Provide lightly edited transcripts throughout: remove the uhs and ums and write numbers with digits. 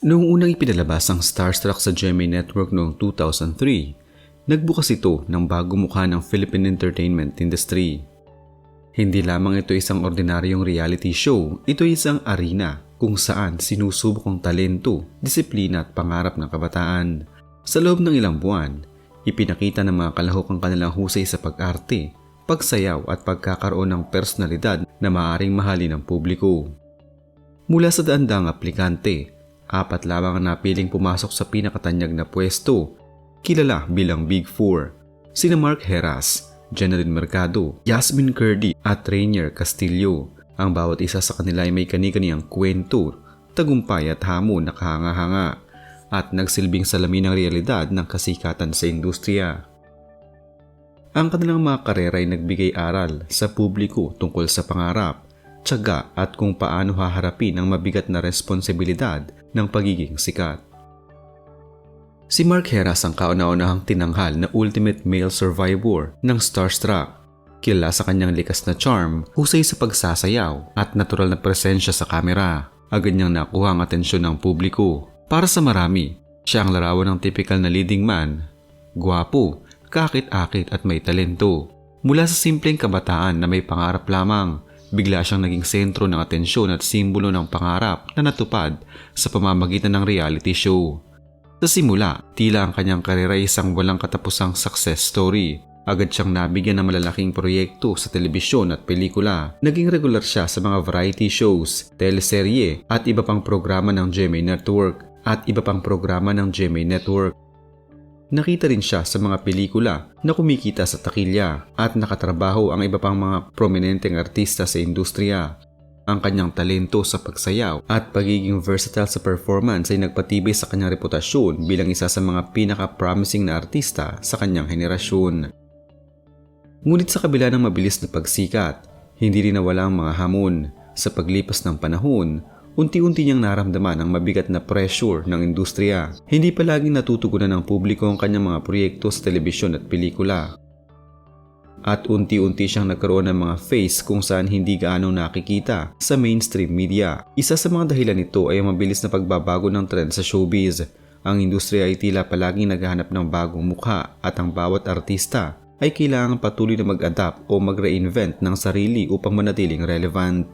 Noong unang ipinalabas ang Starstruck sa GMA Network noong 2003, nagbukas ito ng bagong mukha ng Philippine entertainment industry. Hindi lamang ito isang ordinaryong reality show, ito isang arena kung saan sinusubok ang talento, disiplina at pangarap ng kabataan. Sa loob ng ilang buwan, ipinakita ng mga kalahok ang kanilang husay sa pag-arte, pagsayaw at pagkakaroon ng personalidad na maaaring mahalin ng publiko. Mula sa daang-daang aplikante, 4 lamang ang napiling pumasok sa pinakatanyag na pwesto, kilala bilang Big Four, sina Mark Heras, Jeneline Mercado, Yasmin Curdy at Rainier Castillo. Ang bawat isa sa kanila ay may kani-kaniyang kwento, tagumpay at hamon na kahanga-hanga at nagsilbing salamin ng realidad ng kasikatan sa industriya. Ang kanilang mga karera ay nagbigay aral sa publiko tungkol sa pangarap, tiyaga at kung paano haharapin ang mabigat na responsibilidad ng pagiging sikat. Si Mark Heras ang kauna-unahang tinanghal na ultimate male survivor ng Starstruck. Kilala sa kanyang likas na charm, husay sa pagsasayaw at natural na presensya sa kamera. Agad niyang nakuha ang atensyon ng publiko. Para sa marami, siya ang larawan ng typical na leading man. Gwapo, kakit-akit at may talento. Mula sa simpleng kabataan na may pangarap lamang, bigla siyang naging sentro ng atensyon at simbolo ng pangarap na natupad sa pamamagitan ng reality show. Sa simula, tila ang kanyang karera ay isang walang katapusang success story. Agad siyang nabigyan ng malalaking proyekto sa telebisyon at pelikula. Naging regular siya sa mga variety shows, teleserye at iba pang programa ng GMA Network. Nakita rin siya sa mga pelikula na kumikita sa takilya at nakatrabaho ang iba pang mga prominenteng artista sa industriya. Ang kanyang talento sa pagsayaw at pagiging versatile sa performance ay nagpatibay sa kanyang reputasyon bilang isa sa mga pinaka-promising na artista sa kanyang henerasyon. Ngunit sa kabila ng mabilis na pagsikat, hindi rin nawala ang mga hamon. Sa paglipas ng panahon, unti-unti niyang naramdaman ang mabigat na pressure ng industriya. Hindi palaging natutugunan ng publiko ang kanyang mga proyekto sa telebisyon at pelikula. At unti-unti siyang nagkaroon ng mga face kung saan hindi gaano nakikita sa mainstream media. Isa sa mga dahilan nito ay ang mabilis na pagbabago ng trend sa showbiz. Ang industriya ay tila palaging naghahanap ng bagong mukha at ang bawat artista ay kailangang patuloy na mag-adapt o mag-reinvent ng sarili upang manatiling relevant.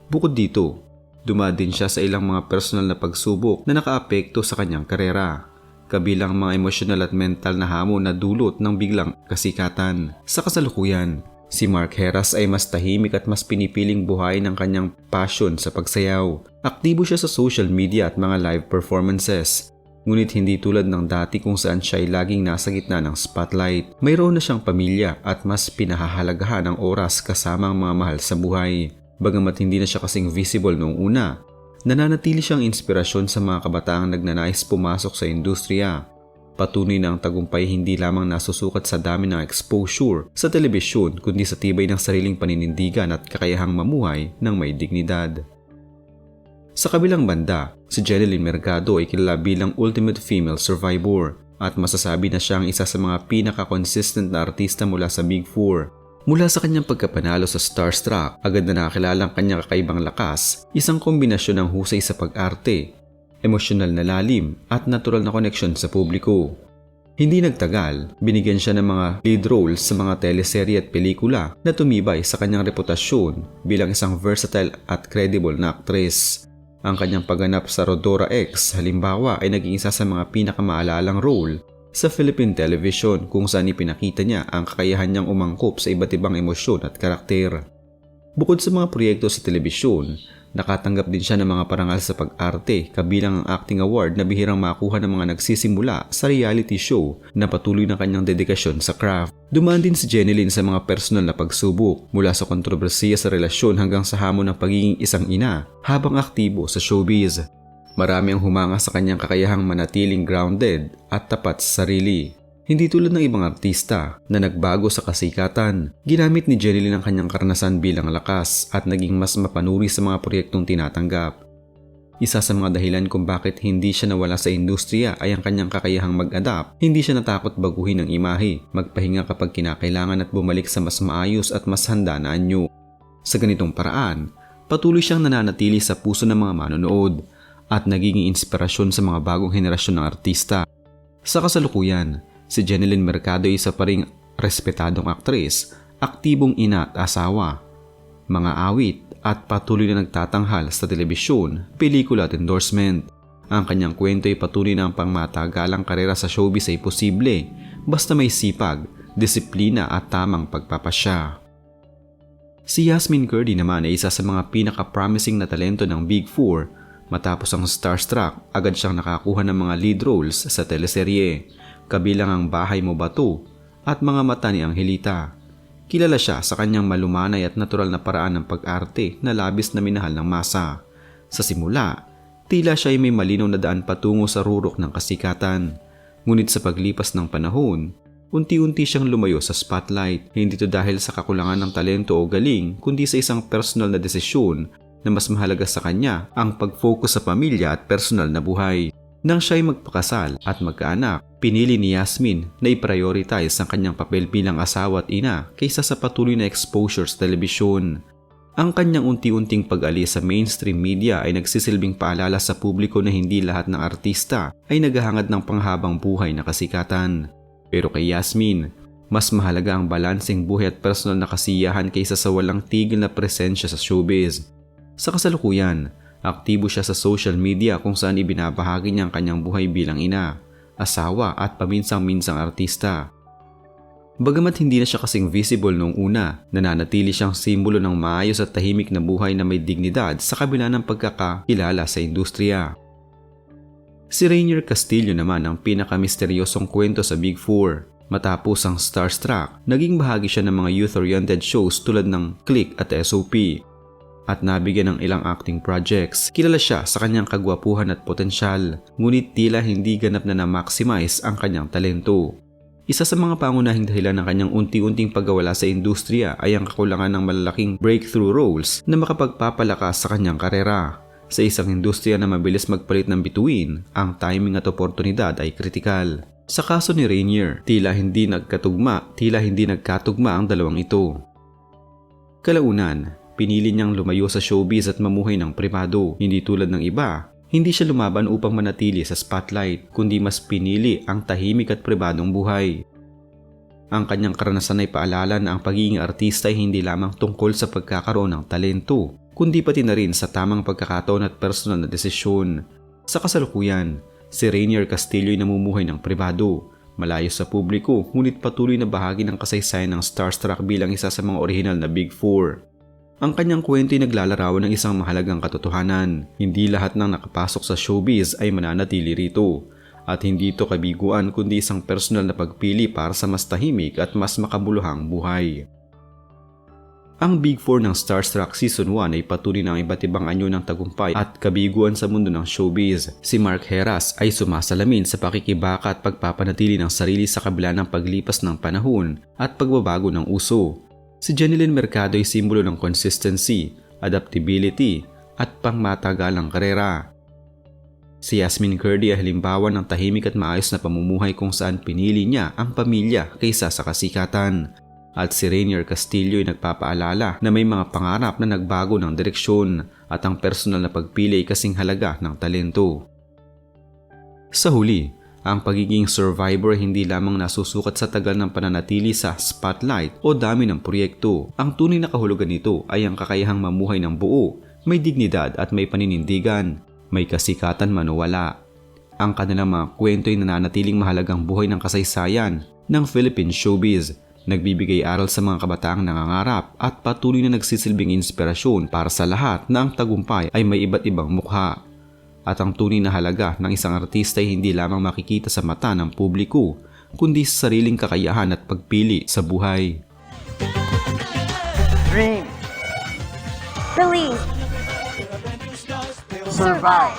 Bukod dito, dumaan din siya sa ilang mga personal na pagsubok na nakaapekto sa kanyang karera, kabilang mga emosyonal at mental na hamon na dulot ng biglang kasikatan. Sa kasalukuyan, si Mark Heras ay mas tahimik at mas pinipiling buhayin ang kanyang passion sa pagsayaw. Aktibo siya sa social media at mga live performances. Ngunit hindi tulad ng dati kung saan siya ay laging nasa gitna ng spotlight. Mayroon na siyang pamilya at mas pinahahalagahan ang oras kasama ang mga mahal sa buhay. Bagamat hindi na siya kasing visible noong una, nananatili siyang inspirasyon sa mga kabataang nagnanais pumasok sa industriya. Patunay na ang tagumpay hindi lamang nasusukat sa dami ng exposure sa telebisyon kundi sa tibay ng sariling paninindigan at kakayahang mamuhay ng may dignidad. Sa kabilang banda, si Jeneline Mercado ay kilala bilang ultimate female survivor at masasabi na siya ang isa sa mga pinaka-consistent na artista mula sa Big Four. Mula sa kanyang pagkapanalo sa Starstruck, agad na nakakilala ang kanyang kakaibang lakas, isang kombinasyon ng husay sa pag-arte, emosyonal na lalim at natural na koneksyon sa publiko. Hindi nagtagal, binigyan siya ng mga lead roles sa mga teleserye at pelikula na tumibay sa kanyang reputasyon bilang isang versatile at credible na aktres. Ang kanyang pagganap sa Rodora X halimbawa ay naging isa sa mga pinakamaalalang role sa Philippine television kung saan ipinakita niya ang kakayahan niyang umangkop sa iba't ibang emosyon at karakter. Bukod sa mga proyekto sa telebisyon, nakatanggap din siya ng mga parangal sa pag-arte kabilang ang acting award na bihirang makuha ng mga nagsisimula sa reality show na patuloy na kanyang dedikasyon sa craft. Dumaan din si Jeneline sa mga personal na pagsubok mula sa kontrobersiya sa relasyon hanggang sa hamon ng pagiging isang ina habang aktibo sa showbiz. Marami ang humanga sa kanyang kakayahang manatiling grounded at tapat sa sarili. Hindi tulad ng ibang artista na nagbago sa kasikatan, ginamit ni Jeneline ang kanyang karanasan bilang lakas at naging mas mapanuri sa mga proyektong tinatanggap. Isa sa mga dahilan kung bakit hindi siya nawala sa industriya ay ang kanyang kakayahang mag-adapt. Hindi siya natakot baguhin ang imahe, magpahinga kapag kinakailangan at bumalik sa mas maayos at mas handa na anyo. Sa ganitong paraan, patuloy siyang nananatili sa puso ng mga manonood at nagiging inspirasyon sa mga bagong henerasyon ng artista. Sa kasalukuyan, si Jeneline Mercado ay isa pa ring respetadong aktris, aktibong ina at asawa, mga awit at patuloy na nagtatanghal sa telebisyon, pelikula at endorsement. Ang kanyang kwento ay patuloy na ang pangmatagalang karera sa showbiz ay posible basta may sipag, disiplina at tamang pagpapasya. Si Yasmin Curdy naman ay isa sa mga pinaka-promising na talento ng Big Four. Matapos ang Starstruck, agad siyang nakakuha ng mga lead roles sa teleserye, kabilang ang Bahay Mo Ba To at Mga Mata ni Angelita. Kilala siya sa kanyang malumanay at natural na paraan ng pag-arte na labis na minahal ng masa. Sa simula, tila siya ay may malinaw na daan patungo sa rurok ng kasikatan. Ngunit sa paglipas ng panahon, unti-unti siyang lumayo sa spotlight, hindi ito dahil sa kakulangan ng talento o galing, kundi sa isang personal na desisyon na mas mahalaga sa kanya ang pag-focus sa pamilya at personal na buhay. Nang siya ay magpakasal at magkaanak, pinili ni Yasmin na i-prioritize ang kanyang papel bilang asawa at ina kaysa sa patuloy na exposure sa telebisyon. Ang kanyang unti-unting pag-alis sa mainstream media ay nagsisilbing paalala sa publiko na hindi lahat ng artista ay naghahangad ng panghabang buhay na kasikatan. Pero kay Yasmin, mas mahalaga ang balanseng buhay at personal na kasiyahan kaysa sa walang tigil na presensya sa showbiz. Sa kasalukuyan, aktibo siya sa social media kung saan ibinabahagi niya ang kanyang buhay bilang ina, asawa at paminsang-minsang artista. Bagamat hindi na siya kasing visible noong una, nananatili siyang simbolo ng maayos at tahimik na buhay na may dignidad sa kabila ng pagkakakilala sa industriya. Si Rainier Castillo naman ang pinaka-misteryosong kwento sa Big Four. Matapos ang Starstruck, naging bahagi siya ng mga youth-oriented shows tulad ng Click at SOP. At nabigyan ng ilang acting projects. Kilala siya sa kanyang kagwapuhan at potensyal, ngunit tila hindi ganap na na-maximize ang kanyang talento. Isa sa mga pangunahing dahilan ng kanyang unti-unting pagkawala sa industriya ay ang kakulangan ng malalaking breakthrough roles na makapagpapalakas sa kanyang karera. Sa isang industriya na mabilis magpalit ng bituin, ang timing at oportunidad ay kritikal. Sa kaso ni Rainier, tila hindi nagkatugma ang dalawang ito. Kalaunan, pinili niyang lumayo sa showbiz at mamuhay ng pribado. Hindi tulad ng iba, hindi siya lumaban upang manatili sa spotlight, kundi mas pinili ang tahimik at pribadong buhay. Ang kanyang karanasan ay paalala na ang pagiging artista ay hindi lamang tungkol sa pagkakaroon ng talento, kundi pati na rin sa tamang pagkakataon at personal na desisyon. Sa kasalukuyan, si Rainier Castillo ay namumuhay ng pribado, malayo sa publiko, ngunit patuloy na bahagi ng kasaysayan ng Starstruck bilang isa sa mga orihinal na Big Four. Ang kanyang kwento ay naglalarawan ng isang mahalagang katotohanan. Hindi lahat ng nakapasok sa showbiz ay mananatili rito. At hindi ito kabiguan kundi isang personal na pagpili para sa mas tahimik at mas makabuluhang buhay. Ang Big Four ng Starstruck Season 1 ay patuloy ng iba't ibang anyo ng tagumpay at kabiguan sa mundo ng showbiz. Si Mark Heras ay sumasalamin sa pakikibaka at pagpapanatili ng sarili sa kabila ng paglipas ng panahon at pagbabago ng uso. Si Jeneline Mercado ay simbolo ng consistency, adaptability at pangmatagalang karera. Si Yasmin Curdy ay halimbawa ng tahimik at maayos na pamumuhay kung saan pinili niya ang pamilya kaysa sa kasikatan. At si Rainier Castillo ay nagpapaalala na may mga pangarap na nagbago ng direksyon at ang personal na pagpili ay kasing halaga ng talento. Sa huli, ang pagiging survivor hindi lamang nasusukat sa tagal ng pananatili sa spotlight o dami ng proyekto. Ang tunay na kahulugan nito ay ang kakayahang mamuhay ng buo, may dignidad at may paninindigan, may kasikatan man o wala. Ang kanilang mga kwento ay nananatiling mahalagang buhay ng kasaysayan ng Philippine showbiz, nagbibigay aral sa mga kabataang nangangarap at patuloy na nagsisilbing inspirasyon para sa lahat na ang tagumpay ay may iba't ibang mukha. At ang tunay na halaga ng isang artista ay hindi lamang makikita sa mata ng publiko, kundi sa sariling kakayahan at pagpili sa buhay. Dream. Believe. Survive.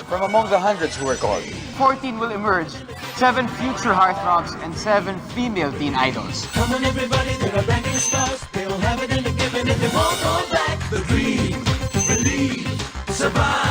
From among the hundreds who were called, 14 will emerge. 7 future heartthrobs and 7 female teen idols. Come on everybody, they're ranking stars. They'll have it in the giving if they won't go back. The dream, believe, survive.